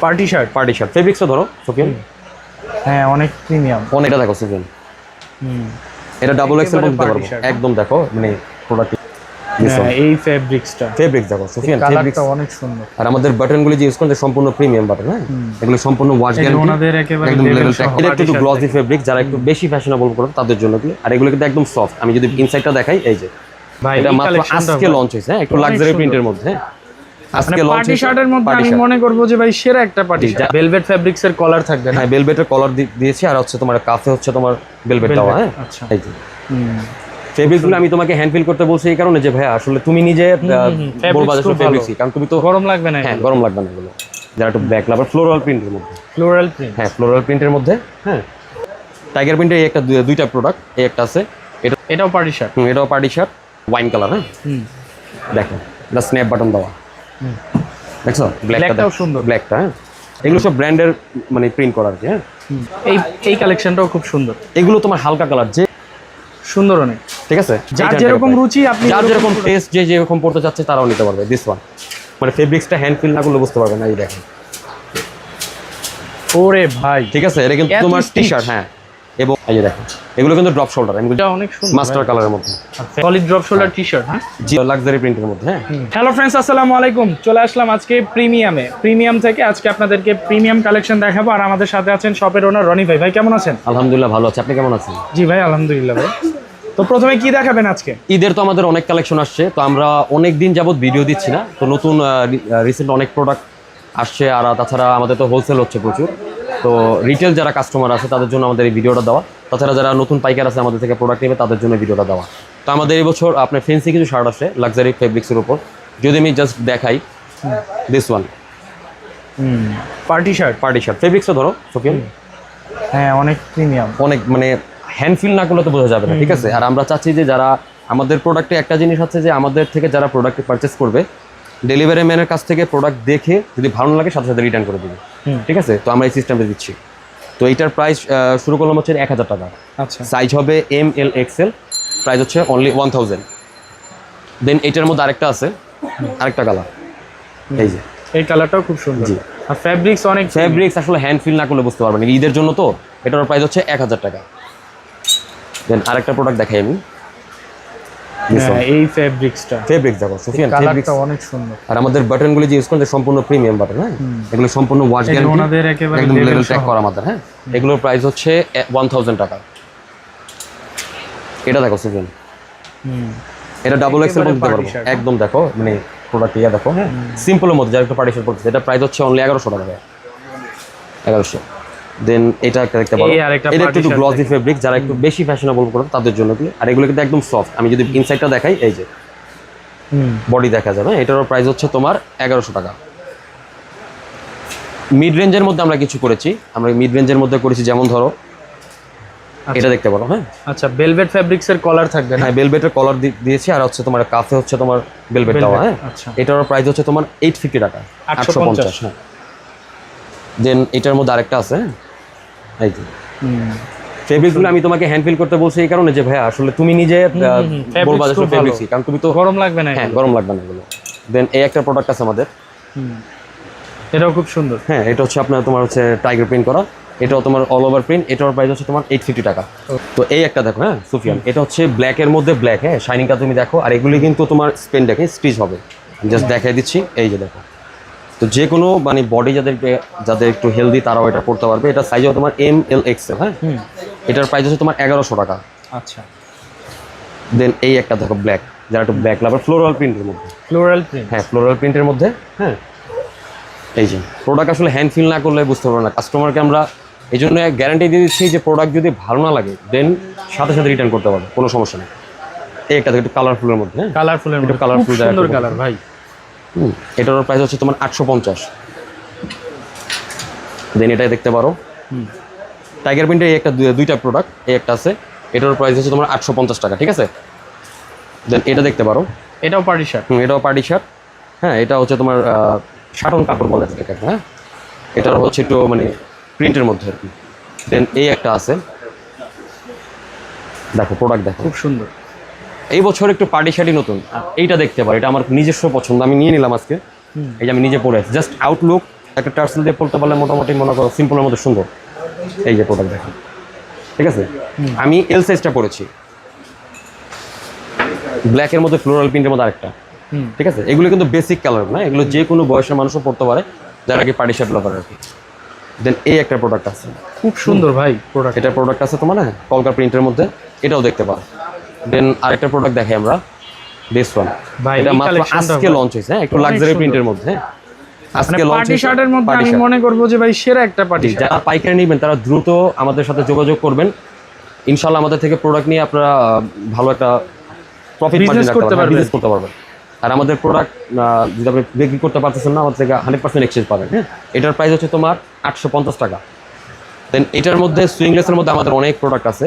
Party shirt. Party shirt ফেব্রিক্সও ধরো সুফিয়ান। হ্যাঁ অনেক প্রিমিয়াম। অনেকটা দেখো সুফিয়ান, এটা ডাবল এক্সেল বলতে পারবো একদম। দেখো মানে প্রোডাক্ট এই ফেব্রিক্সটা, ফেব্রিক্স দেখো সুফিয়ান, কালারটা অনেক সুন্দর। আর আমাদের বাটনগুলো যে ইউজ করতে সম্পূর্ণ প্রিমিয়াম বাটন। হ্যাঁ, এগুলো সম্পূর্ণ ওয়াশ গ্যারান্টি, ওনাদের একেবারে একদম লেভেল সহ। এটা একটু গ্লসি ফেব্রিক, যারা একটু বেশি ফ্যাশনেবল করে তাদের জন্য কি। আর এগুলো কিন্তু একদম সফট। আমি যদি ইনসাইডটা দেখাই, এই যে ভাই এটা মাত্র আজকে লঞ্চ হয়েছে। হ্যাঁ, একটু লাক্সারি প্রিন্টের মধ্যে। আজকে লঞ্চ পার্টি শার্টের মধ্যে আমি মনে করব যে ভাই সেরা একটা পার্টি শার্ট। ভেলভেট ফেব্রিক্স এর কলার থাকবে না? হ্যাঁ, ভেলভেটের কলার দিয়েছি, আর হচ্ছে তোমার কাফে হচ্ছে তোমার ভেলভেট দেওয়া। হ্যাঁ, আচ্ছা। এই যে ফেব্রিকগুলো আমি তোমাকে হ্যান্ড ফিল করতে বলছি এই কারণে যে ভাই আসলে তুমি নিজে বলবা যে ফেব্রিক্সই, কারণ তুমি তো গরম লাগবে না। হ্যাঁ, গরম লাগবে না এগুলো। যারা একটু ব্ল্যাক লাভার, ফ্লোরাল প্রিন্টের মধ্যে। Floral print? হ্যাঁ, ফ্লোরাল প্রিন্টের মধ্যে। হ্যাঁ, টাইগার প্রিন্টের এই একটা দুইটা প্রোডাক্ট, এই একটা আছে, এটাও পার্টি শার্ট। এটাও পার্টি শার্ট, ওয়াইন কালার। হ্যাঁ, দেখো এটা স্ন্যাপ বাটন দেওয়া। দেখছো ব্ল্যাকটাও সুন্দর, ব্ল্যাকটা। হ্যাঁ, এগুলো সব ব্র্যান্ডের মানে প্রিন্ট করা আর কি। হ্যাঁ, এই কালেকশনটাও খুব সুন্দর। এগুলো তোমার হালকা কালার, যে সুন্দর অনেক। ঠিক আছে, যার যেরকম রুচি, আপনি যার যেরকম টেস্ট, যে যেরকম পড়তে চাচ্ছে তারাও নিতে পারবে। দিস ওয়ান মানে ফেব্রিক্সটা হ্যান্ড ফিল না করলে বুঝতে পারবে না। এই দেখেন, ওরে ভাই, ঠিক আছে, এটা কিন্তু তোমার টি শার্ট। হ্যাঁ, এবং এই যে দেখো এগুলো কিন্তু ড্রপ শোল্ডার, এটা অনেক সুন্দর মাস্টার কালারের মধ্যে, solid drop shoulder T shirt. হ্যাঁ, জি, লাক্সারি প্রিন্টের মধ্যে। হ্যাঁ, হ্যালো ফ্রেন্ডস, আসসালামু আলাইকুম। চলে আসলাম আজকে প্রিমিয়াম থেকে। আজকে আপনাদেরকে প্রিমিয়াম কালেকশন দেখাবো। আর আমাদের সাথে আছেন শপের ওনার রনি ভাই। ভাই কেমন আছেন? আলহামদুলিল্লাহ ভালো আছি, আপনি কেমন আছেন? জি ভাই, আলহামদুলিল্লাহ ভাই। তো প্রথমে কি দেখাবেন আজকে? ঈদের তো আমাদের অনেক কালেকশন আসছে, তো আমরা অনেক দিন যাবত ভিডিও দিচ্ছি না, তো নতুন রিসেন্ট অনেক প্রোডাক্ট আসছে। আর তাছাড়া আমাদের তো হোলসেল হচ্ছে প্রচুর, তো রিটেল যারা কাস্টমার আছে তাদের জন্য আমাদের এই ভিডিওটা দেওয়া। তাছাড়া যারা নতুন পাইকার আছে আমাদের থেকে প্রোডাক্ট নেবে তাদের জন্য ভিডিওটা দেওয়া। তো আমাদের এই বছর আপনার ফেন্সি কিছু শার্ট আসছে লাক্সারি ফেব্রিক্সের উপর। যদি আমি জাস্ট দেখাই, দিস ওয়ান পার্টি শার্ট ফেব্রিক্সও ধরো সুফিয়ান। হ্যাঁ, অনেক প্রিমিয়াম, অনেক মানে হ্যান্ড ফিল না করলে তো বোঝা যাবে না। ঠিক আছে, আর আমরা চাচ্ছি যে যারা আমাদের প্রোডাক্টে একটা জিনিস আছে যে আমাদের থেকে যারা প্রোডাক্ট পারচেস করবে, ডেলিভারি ম্যানের কাছ থেকে প্রোডাক্ট দেখে যদি ভালো লাগে সাথে সাথে রিটার্ন করে দেবে। ঠিক আছে, তো আমরা এই সিস্টেমটা দিচ্ছি। তো এইটার প্রাইস শুরু করলাম হচ্ছে 1000 টাকা। আচ্ছা, সাইজ হবে ML XL, প্রাইস হচ্ছে অনলি 1000। দেন এটার মধ্যে আরেকটা আছে, আরেকটা কালার, এই যে এই কালারটাও খুব সুন্দর। আর ফেব্রিক্স অনেক, ফেব্রিক্স আসলে হ্যান্ড ফিল না করলে বুঝতে পারবেন। ঈদের জন্য তো এটার প্রাইস হচ্ছে 1000 টাকা। দেন আরেকটা প্রোডাক্ট দেখাই আমি, এই ফেব্রিক্সটা, ফেব্রিক্স দেখো সুফিয়ান, কালারটা অনেক সুন্দর। আর আমাদের বাটনগুলো যে ইউজ করতে সম্পূর্ণ প্রিমিয়াম বাটন। হ্যাঁ, এগুলো সম্পূর্ণ ওয়াশ গ্যারান্টি, ওনাদের একেবারে একদম লেভেল ট্যাগ করা আমাদের। হ্যাঁ, এগুলোর প্রাইস হচ্ছে 1000 টাকা। এটা দেখো সুফিয়ান, এটা ডাবল এক্সেল বলতে পারবো একদম। দেখো মানে প্রোডাক্ট ইয়া দেখো। হ্যাঁ, সিম্পলের মধ্যে যারা একটু পার্টিশন করতেছে, এটা প্রাইস হচ্ছে অনলি 1100 টাকা, 1100। দেন এটা একটা দেখতে পারো, এটা একটু গ্লসি ফেব্রিক, যারা একটু বেশি ফ্যাশনেবল করে তাদের জন্য কি। আর এগুলো কিন্তু একদম সফট। আমি যদি ইনসাইডটা দেখাই, এই যে বডি দেখা যাবে, এটারও প্রাইস হচ্ছে তোমার 1100 টাকা। মিড রেঞ্জের মধ্যে আমরা কিছু করেছি, আমরা মিড রেঞ্জের মধ্যে করেছি, যেমন ধরো এটা দেখতে পারো। হ্যাঁ, আচ্ছা, ভেলভেট ফেব্রিক্স এর কলার থাকবে না? হ্যাঁ, ভেলভেটের কলার দিয়েছি, আর হচ্ছে তোমার কাফে হচ্ছে তোমার ভেলভেট দেওয়া। হ্যাঁ, এটার প্রাইস হচ্ছে তোমার 850 টাকা, 850। হ্যাঁ, দেন এটার মধ্যে আরেকটা আছে, এই যে ফেব্রিকগুলো আমি তোমাকে হ্যান্ড ফিল করতে বলছি এই কারণে যে ভাই আসলে তুমি নিজে বলবা যে ফেব্রিক্সই, কারণ তুমি তো গরম লাগবে না। হ্যাঁ, গরম লাগবে না এগুলো। দেন এই একটা প্রোডাক্ট আছে আমাদের, এটাও খুব সুন্দর। হ্যাঁ, এটা হচ্ছে আপনার তোমার হচ্ছে টাইগার প্রিন্ট করা, এটাও তোমার অল ওভার প্রিন্ট, এটার প্রাইস হচ্ছে তোমার 850 টাকা। তো এই একটা দেখো, হ্যাঁ সুফিয়ান, এটা হচ্ছে ব্ল্যাকের মধ্যে ব্ল্যাক। হ্যাঁ, শাইনিংটা তুমি দেখো। আর এগুলি কিন্তু তোমার স্পেন দেখে স্টিচ হবে, জাস্ট দেখাই দিচ্ছি, এই যে দেখো। তো যে কোনো মানে বডি যাদের একটু হেলদি তারাও এটা পড়তে পারবে। এটা সাইজও তোমার ML XL। হ্যাঁ, এটার প্রাইস হচ্ছে তোমার 1100 টাকা। আচ্ছা, দেন এই একটা দেখো ব্ল্যাক, যারা একটু ব্ল্যাক লাভার, ফ্লোরাল প্রিন্টের মধ্যে। Floral print? হ্যাঁ, ফ্লোরাল প্রিন্টের মধ্যে। হ্যাঁ, এই যে প্রোডাক্ট আসলে হ্যান্ড ফিল না করলে বুঝতে পারবো না। কাস্টমারকে আমরা এই জন্য গ্যারান্টি দিয়ে দিচ্ছি যে প্রোডাক্ট যদি ভালো না লাগে দেন সাথে সাথে রিটার্ন করতে পারবে, কোনো সমস্যা নেই। এই একটা একটু কালারফুলের মধ্যে, কালারফুলের মধ্যে, কালারফুল, সুন্দর কালার ভাই। এটার প্রাইস হচ্ছে তোমার 850। দেন এটাই দেখতে পারো, টাইগার প্রিন্টের এই একটা দুইটা প্রোডাক্ট, এই একটা আছে, এটার প্রাইস হচ্ছে তোমার 850 টাকা। ঠিক আছে, দেন এটা দেখতে পারো, এটাও পার্টি শার্ট। এটাও পার্টি শার্ট। হ্যাঁ, এটা হচ্ছে তোমার শাটন কাপড় বলে এটাকে। হ্যাঁ, এটার হচ্ছে একটু মানে প্রিন্টের মধ্যে আর কি। দেন এই একটা আছে, দেখো প্রোডাক্ট দেখো, খুব সুন্দর। এই বছর একটু পার্টি শার্টই নতুন, এইটা দেখতে পারো, এটা আমার নিজস্ব পছন্দ, আমি নিয়ে নিলাম আজকে। এই যে আমি নিজে পরে আছি, জাস্ট আউটলুক একটা টার্সেল দিয়ে পড়তে পারলে মোটামুটি মনে করো সিম্পলের মধ্যে সুন্দর। এই যে প্রোডাক্ট দেখেন, ঠিক আছে। আমি এল সাইজটা পড়েছি, ব্ল্যাকের মধ্যে ফ্লোরাল প্রিন্টের মধ্যে আরেকটা, ঠিক আছে। এগুলো কিন্তু বেসিক কালার না, এগুলো যে কোনো বয়সের মানুষও পড়তে পারে যারা কি পার্টি শার্ট লাভার আর কি। দেন এই একটা প্রোডাক্ট আছে, খুব সুন্দর ভাই প্রোডাক্ট। এটা প্রোডাক্ট আছে তোমার, হ্যাঁ, কলকা প্রিন্টের মধ্যে, এটাও দেখতে পারো। দেন আরেকটা প্রোডাক্ট দেখাই আমরা, দিস ওয়ান। ভাই এটা এই মাত্র কালেকশনটা আজকে লঞ্চ হয়েছে, হ্যাঁ, একটু অনেক লাক্সারি সুন্দর। প্রিন্টের মধ্যে। আজকে লঞ্চ পার্টি শার্টের মধ্যে আমি মনে করব যে ভাই সেরা একটা পার্টি শার্ট। যারা পাইকারি নেবেন তারা দ্রুত আমাদের সাথে যোগাযোগ করবেন, ইনশাআল্লাহ আমাদের থেকে প্রোডাক্ট নিয়ে আপনারা ভালো একটা প্রফিট মার্জিন করতে পারবেন, বিজনেস করতে পারবেন। আর আমাদের প্রোডাক্ট যদি আপনি বিক্রি করতে পারতেছেন না, আমাদের থেকে 100% এক্সচেঞ্জ পাবেন। হ্যাঁ, এটার প্রাইস হচ্ছে তোমার 850 টাকা। দেন এটার মধ্যে সুইংলেসের মধ্যে আমাদের অনেক প্রোডাক্ট আছে,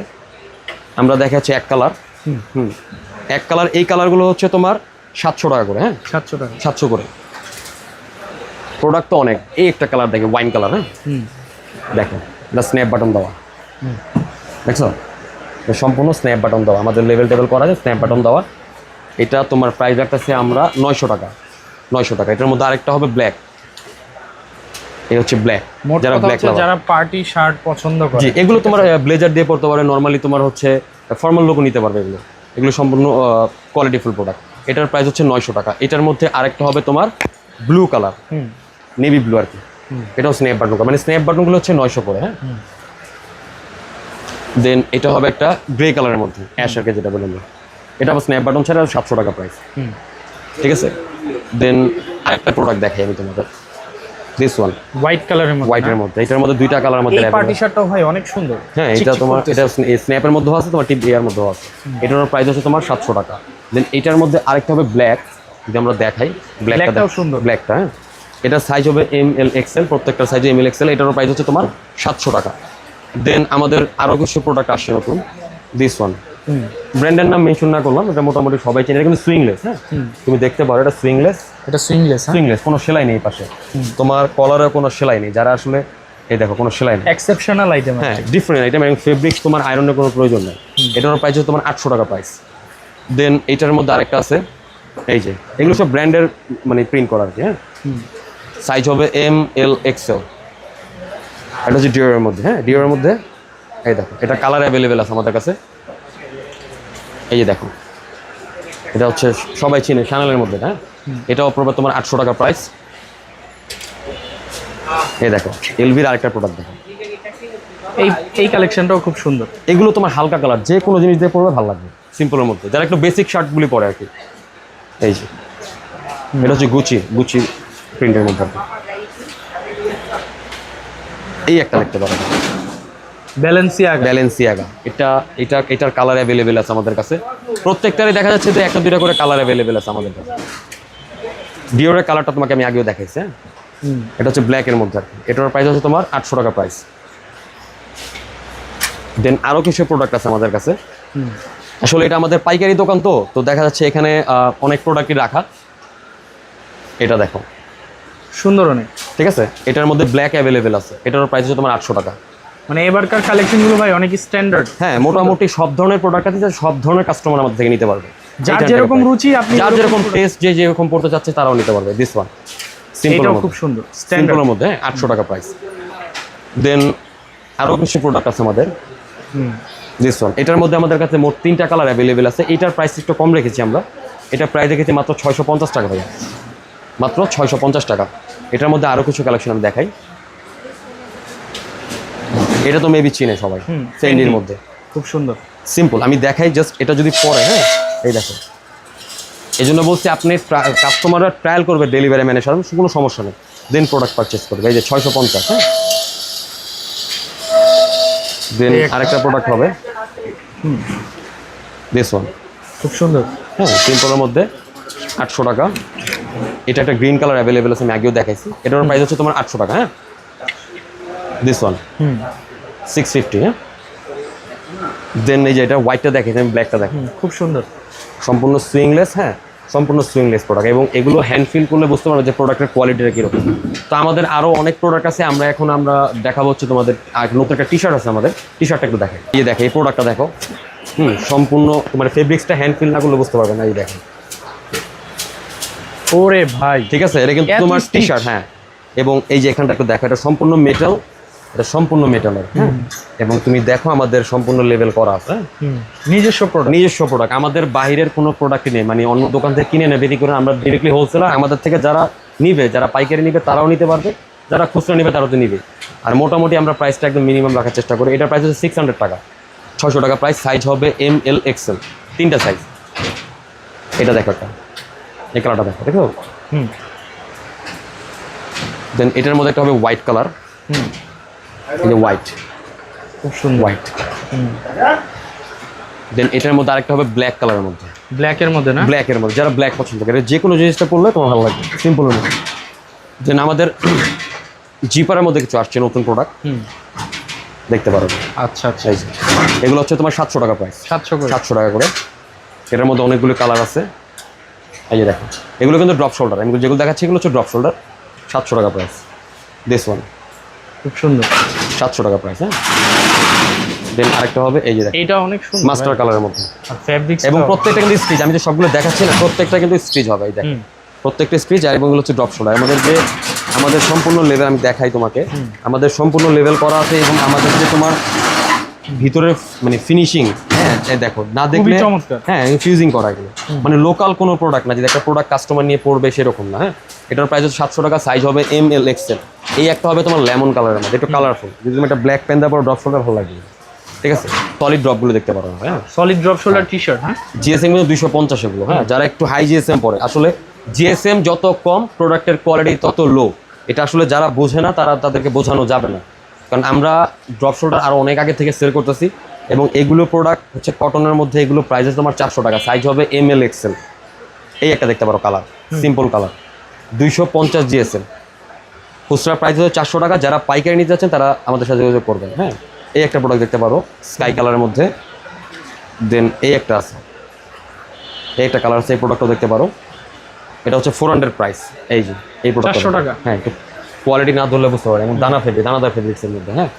আমরা দেখাচ্ছি এক কালার। এক কালার, এই কালারগুলো হচ্ছে তোমার 700 টাকা করে। হ্যাঁ, 700 টাকা, 700 করে। প্রোডাক্ট তো অনেক। এই একটা কালার দেখে, ওয়াইন কালার। হ্যাঁ, দেখো এটা স্ন্যাপ বাটন দেওয়া, দেখছো, সম্পূর্ণ স্ন্যাপ বাটন দেওয়া, আমাদের লেভেল টেবিল করা যায়, স্ন্যাপ বাটন দেওয়া। এটা তোমার প্রাইস রাখতেছে আমরা 900 টাকা। 900 টাকা। এটার মধ্যে আরেকটা হবে ব্ল্যাক, এই হচ্ছে ব্ল্যাক, যারা ব্ল্যাক লাভার, যারা পার্টি শার্ট পছন্দ করে। জি, এগুলো তোমার ব্লেজার দিয়ে পড়তে পারে, নরমালি তোমার হচ্ছে ফর্মাল লুকও নিতে পারবে। এগুলো এগুলো সম্পূর্ণ কোয়ালিটিফুল প্রোডাক্ট। এটার প্রাইস হচ্ছে 900 টাকা। এটার মধ্যে আরেকটা হবে তোমার ব্লু কালার, নেভি ব্লু আর কি, এটাও স্ন্যাপ বাটন, মানে স্ন্যাপ বাটনগুলো হচ্ছে 900 করে। হ্যাঁ, দেন এটা হবে একটা গ্রে কালারের মধ্যে, অ্যাশারকে যেটা বলে আমরা, এটা আবার স্ন্যাপ বাটন ছাড়া 700 টাকা প্রাইস, ঠিক আছে। দেন আরেকটা প্রোডাক্ট দেখাই আমি তোমাদের, দিস ওয়ান, হোয়াইট কালারের মধ্যে। হোয়াইটের মধ্যে, এটার মধ্যে দুইটা কালার মধ্যে এই পার্টি শার্টটাও ভাই অনেক সুন্দর। হ্যাঁ, এটা তোমার, এটা স্ন্যাপের মধ্যেও আছে, তোমার টিপ এর মধ্যেও আছে। এটার প্রাইস হচ্ছে তোমার 700 টাকা। দেন এটার মধ্যে আরেকটা হবে ব্ল্যাক, যদি আমরা দেখাই, ব্ল্যাকটাও সুন্দর, ব্ল্যাকটা। হ্যাঁ, এটার সাইজ হবে ML XL, প্রত্যেকটা সাইজে ML XL। এটারও প্রাইস হচ্ছে তোমার 700 টাকা। দেন আমাদের আরও কিছু প্রোডাক্ট আসছে নতুন, দিস ওয়ান, ব্র্যান্ডের নাম মেনশন না করলাম, এটা মোটামুটি সবাই চেনে, এটা কিন্তু সুইংলেস। হ্যাঁ, তুমি দেখতে পারো এটা সুইংলেস, এটা সুইংলেস। সুইংলেস, কোনো সেলাই নেই পাশে, তোমার কলারে কোনো সেলাই নেই, যারা আসলে এই দেখো কোনো সেলাই নেই, এক্সেপশনাল আইটেম। হ্যাঁ, ডিফারেন্ট আইটেম, এবং ফেব্রিক্স তোমার আয়রনের কোনো প্রয়োজন নেই। এটার প্রাইস হচ্ছে তোমার 800 টাকা প্রাইস। দেন এইটার মধ্যে আরেকটা আছে, এই যে এগুলো সব ব্র্যান্ডের মানে প্রিন্ট করা আর কি। হ্যাঁ, সাইজ হবে ML XL। এটা হচ্ছে ডিওরের মধ্যে। হ্যাঁ, ডিওরের মধ্যে এই দেখো, এটা কালার অ্যাভেলেবেল আছে আমাদের কাছে। এই যে দেখো, এটা হচ্ছে সবাই চিনে, শ্যানেলের মধ্যে। হ্যাঁ, এটাও পড়বে তোমার 800 টাকা প্রাইস। এই দেখো এলভির আরেকটা প্রোডাক্ট দেখো, এই কালেকশনটাও খুব সুন্দর। এগুলো তোমার হালকা কালার, যে কোনো জিনিস দিয়ে পরবে ভালো লাগবে, সিম্পলের মধ্যে, যারা একটু বেসিক শার্টগুলি পরে আর কি। এই যে এটা হচ্ছে গুচি প্রিন্টের মধ্যে। এই একটা দেখতে পারো, ব্যালেন্সিয়াগা। এটার কালার অ্যাভেলেবেল আছে আমাদের কাছে, প্রত্যেকটারই দেখা যাচ্ছে যে একটা দুইটা করে কালার অ্যাভেলেবেল আছে আমাদের কাছে। ডিওরের কালারটা তোমাকে আমি আগেও দেখাইছি। হ্যাঁ, এটা হচ্ছে ব্ল্যাকের মধ্যে আর কি। এটার প্রাইস হচ্ছে তোমার 800 টাকা প্রাইস। দেন আরও কিছু প্রোডাক্ট আছে আমাদের কাছে। আসলে এটা আমাদের পাইকারি দোকান, তো দেখা যাচ্ছে এখানে অনেক প্রোডাক্টই রাখা। এটা দেখো সুন্দর অনেক, ঠিক আছে। এটার মধ্যে ব্ল্যাক অ্যাভেলেবেল আছে, এটার প্রাইস হচ্ছে তোমার 800 টাকা। মানে এবারকার কালেকশনগুলো ভাই অনেক স্ট্যান্ডার্ড। হ্যাঁ, মোটামুটি সব ধরনের প্রোডাক্ট আছে, সব ধরনের কাস্টমার আমাদের থেকে নিতে পারবে, যার যেরকম রুচি, আপনি যার যেরকম টেস্ট, যে যেরকম পড়তে চাচ্ছে তারাও নিতে পারবে। দিস ওয়ান সিম্পলের মধ্যে, খুব সুন্দর, সিম্পলের মধ্যে 800 টাকা প্রাইস। দেন আরও কিছু প্রোডাক্ট আছে আমাদের, দিস ওয়ান। এটার মধ্যে আমাদের কাছে মোট 3টা কালার অ্যাভেলেবেল আছে। এটার প্রাইস একটু কম রেখেছি আমরা, এটার প্রাইস রেখেছি মাত্র 650 টাকা ভাইয়া, মাত্র 650 টাকা। এটার মধ্যে আরও কিছু কালেকশন আমি দেখাই। এটা তো মেবি চিনে সবাই, ফেন্ডির মধ্যে, খুব সুন্দর, সিম্পল। আমি দেখাই জাস্ট, এটা যদি পরে, হ্যাঁ, এই দেখো, এই জন্য বলছি আপনি কাস্টমাররা ট্রায়াল করবে, ডেলিভারি ম্যানের সাথে কোনো সমস্যা নেই, দেন প্রোডাক্ট পারচেস করবে। এই যে 650। হ্যাঁ, দেন আরেকটা প্রোডাক্ট হবে, দিস ওয়ান, খুব সুন্দর। হ্যাঁ, সিম্পলের মধ্যে 800 টাকা। এটা একটা গ্রিন কালার অ্যাভেলেবেল আছে, আমি আগেও দেখাইছি। এটার প্রাইস হচ্ছে তোমার 800 টাকা। হ্যাঁ, দিস ওয়ান 650। হ্যাঁ, দেন এই যে এটা হোয়াইটটা দেখাইছি, আমি ব্ল্যাকটা দেখাই, খুব সুন্দর, সম্পূর্ণ সুইংলেস। হ্যাঁ, সম্পূর্ণ সুইংলেস প্রোডাক্ট, এবং এগুলো হ্যান্ড ফিল করলে বুঝতে পারো যে প্রোডাক্টের কোয়ালিটিটা কীরকম। তো আমাদের আরও অনেক প্রোডাক্ট আছে, আমরা দেখাবো হচ্ছে তোমাদের। আর নতুন একটা টি শার্ট আছে আমাদের, টি শার্টটা একটু দেখাই। এই দেখো, এই প্রোডাক্টটা দেখো, সম্পূর্ণ তোমার ফেব্রিক্সটা হ্যান্ড ফিল না করলে বুঝতে পারবে না। এই দেখো, ওরে ভাই, ঠিক আছে, এটা কিন্তু তোমার টি শার্ট। হ্যাঁ, এবং এই যে এখানটা একটু দেখো, এটা সম্পূর্ণ মেটাল, এটা সম্পূর্ণ মেটালের, হ্যাঁ। এবং তুমি দেখো আমাদের সম্পূর্ণ লেভেল করা আছে, নিজস্ব প্রোডাক্ট, আমাদের বাইরের কোনো প্রোডাক্ট নেই, মানে অন্য দোকান থেকে কিনে নেবে বিক্রি করে, আমরা ডিরেক্টলি হোলসেলার। আমাদের থেকে যারা নিবে, যারা পাইকারি নিবে তারাও নিতে পারবে, যারা খুচরা নিবে তারাও তো নিবে। আর মোটামুটি আমরা প্রাইসটা একদম মিনিমাম রাখার চেষ্টা করি। এটার প্রাইস হচ্ছে 600 টাকা, 600 টাকা প্রাইস। সাইজ হবে ML XL, 3টা সাইজ। এটা দেখো, একটা এই কালারটা দেখো। দেন এটার মধ্যে একটা হবে হোয়াইট কালার, এই যে হোয়াইট, খুব সুন্দর হোয়াইট। দেন এটার মধ্যে আরেকটা হবে ব্ল্যাক কালারের মধ্যে, ব্ল্যাকের মধ্যে না, ব্ল্যাকের মধ্যে, যারা ব্ল্যাক পছন্দ করে যে কোনো জিনিসটা পরলে তোমার ভালো লাগবে, সিম্পলের মধ্যে। দেন আমাদের জিপারের মধ্যে কিছু আসছে নতুন প্রোডাক্ট, দেখতে পারো। আচ্ছা আচ্ছা, এই যে এগুলো হচ্ছে তোমার 700 টাকা প্রাইস, 700 টাকা করে। এটার মধ্যে অনেকগুলো কালার আছে, এই যে দেখো, এগুলো কিন্তু ড্রপ শোল্ডার। আমি যেগুলো দেখাচ্ছি এগুলো হচ্ছে ড্রপ শোল্ডার, 700 টাকা প্রাইস। দিস ওয়ান খুব সুন্দর, 700 টাকা প্রাইস, হ্যাঁ। দেন আরেকটা হবে এই যে দেখো, এটা অনেক সুন্দর মাস্টার কালারের মধ্যে, আর ফেব্রিক, এবং প্রত্যেকটা কিন্তু স্টিচ। আমি যে সবগুলো দেখাচ্ছি না, প্রত্যেকটা কিন্তু স্টিচ হবে, এই দেখো প্রত্যেকটা স্টিচ। আর এবং এগুলো হচ্ছে ড্রপ শোল্ডার। আমাদের সম্পূর্ণ লেভেল আমি দেখাই তোমাকে, আমাদের সম্পূর্ণ লেভেল করা আছে। এবং আমাদের যে তোমার ভিতরে মানে ফিনিশিং, হ্যাঁ দেখো, না দেখলে, হ্যাঁ ফিউজিং করা এগুলো, মানে লোকাল কোনো প্রোডাক্ট না যে একটা প্রোডাক্ট কাস্টমার নিয়ে পড়বে সেরকম না, হ্যাঁ। এটার প্রাইস হচ্ছে 700 টাকা, সাইজ হবে ML XL। এই একটা হবে তোমার লেমন কালারের মধ্যে, একটু কালারফুল। যদি তুমি একটা ব্ল্যাক প্যান্ট দেওয়ার পর ড্রপ শোল্ডার ভালো লাগবে, ঠিক আছে। সলিড ড্রপগুলো দেখতে পারো, হ্যাঁ, সলিড ড্রপ শোল্ডার টি-শার্ট, হ্যাঁ। GSM কিন্তু 250 এগুলো, হ্যাঁ। যারা একটু হাই GSM পরে, আসলে GSM যত কম প্রোডাক্টের কোয়ালিটি তত লো। এটা আসলে যারা বোঝে না তাদেরকে বোঝানো যাবে না, কারণ আমরা ড্রপ শোল্ডার আরও অনেক আগে থেকে সেল করতেছি। এবং এগুলো প্রোডাক্ট হচ্ছে কটনের মধ্যে, এগুলো প্রাইসেস তোমার 400 টাকা, সাইজ হবে ML XL। এই একটা দেখতে পারো কালার, সিম্পল কালার, 250 GSM। খুচরা প্রাইস হচ্ছে 400 টাকা। যারা পাইকারি নিতে যাচ্ছেন তারা আমাদের সাথে যোগাযোগ করবেন, হ্যাঁ। এই একটা প্রোডাক্ট দেখতে পারো স্কাই কালারের মধ্যে। দেন এই একটা আছে, এই একটা কালার আছে, এই প্রোডাক্টও দেখতে পারো। এটা হচ্ছে 400 প্রাইস। এই যে এই প্রোডাক্ট 400 টাকা, হ্যাঁ। একটু কোয়ালিটি না ধরলে বুঝতে পারে, এবং দানাদার ফেব্রিক্সের মধ্যে, হ্যাঁ।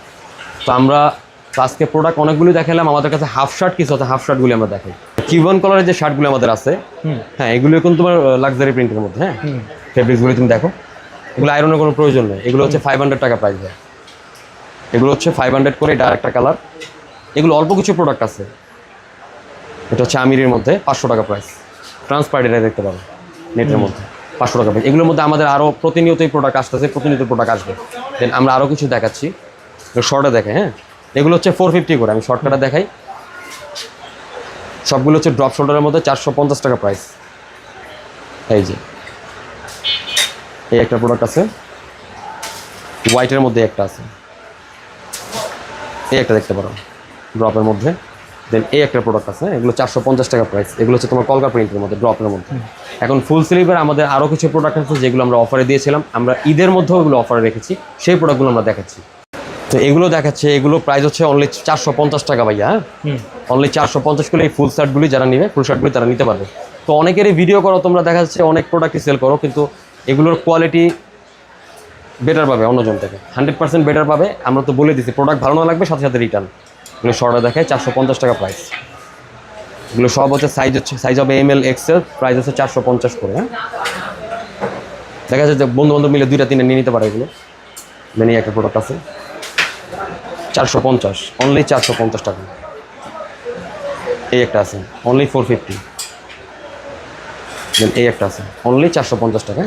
তো আমরা আজকে প্রোডাক্ট অনেকগুলো দেখালাম। আমাদের কাছে হাফ শার্ট কিছু আছে, হাফ শার্টগুলি আমরা দেখাই। কিউবান কালারের যে শার্টগুলো আমাদের আছে, হ্যাঁ, এগুলো কিন্তু তোমার লাক্সারি প্রিন্টের মধ্যে, হ্যাঁ। ফেব্রিক্সগুলো তুমি দেখো, এগুলো আয়রনের কোনো প্রয়োজন নেই। এগুলো হচ্ছে 500 টাকা প্রাইস হয়, এগুলো হচ্ছে 500 করে। এটা আরেকটা কালার। এগুলো অল্প কিছু প্রোডাক্ট আছে। এটা হচ্ছে আমিরের মধ্যে 500 টাকা প্রাইস, ট্রান্সপারেন্ট, এটা দেখতে পারো নেটের মধ্যে 500 টাকা প্রাইস। এগুলোর মধ্যে আমাদের আরও প্রতিনিয়তই প্রোডাক্ট আসতেছে, প্রতিনিয়ত প্রোডাক্ট আসবে। দেন আমরা আরও কিছু দেখাচ্ছি, শর্টে দেখে, হ্যাঁ। এগুলো হচ্ছে 450 করে, আমি শর্টকাটে দেখাই। সবগুলো হচ্ছে ড্রপ শোল্ডারের মধ্যে 450 টাকা প্রাইস। এই যে এই একটা প্রোডাক্ট আছে, হোয়াইটের মধ্যে একটা আছে, এই একটা দেখতে পারো ড্রপের মধ্যে। দেন এই একটা প্রোডাক্ট আছে, এগুলো 450 টাকা প্রাইস। এগুলো হচ্ছে তোমার কলকা প্রিন্টের মধ্যে, ড্রপের মধ্যে। এখন ফুল স্লিভের আমাদের আরও কিছু প্রোডাক্ট আছে যেগুলো আমরা অফারে দিয়েছিলাম, আমরা ঈদের মধ্যেও এগুলো অফারে রেখেছি, সেই প্রোডাক্টগুলো আমরা দেখাচ্ছি। তো এগুলো দেখাচ্ছে, এগুলো প্রাইস হচ্ছে অনলি 450 টাকা ভাইয়া, হ্যাঁ। অনলি 450 করে এই ফুল শার্টগুলি যারা নিবে, ফুল শার্টগুলি তারা নিতে পারবে। তো অনেকেরই ভিডিও করো তোমরা, দেখা যাচ্ছে অনেক প্রোডাক্টই সেল করো, কিন্তু এগুলোর কোয়ালিটি বেটার পাবে অন্যজন থেকে, 100% বেটার পাবে। আমরা তো বলে দিচ্ছি, প্রোডাক্ট ভালো না লাগবে সাথে সাথে রিটার্ন। এগুলো শর্টে দেখায় 450 টাকা প্রাইস। এগুলো সব হচ্ছে সাইজ হবে ML XL, প্রাইস হচ্ছে 450 করে, হ্যাঁ। দেখা যাচ্ছে যে বন্ধু বান্ধব মিলে 2-3 নিয়ে নিতে পারে এগুলো। মানে একটা প্রোডাক্ট আছে 450, অনলি 450 টাকা। এই একটা আছে অনলি 450। দেন এই একটা আছে অনলি 450 টাকা।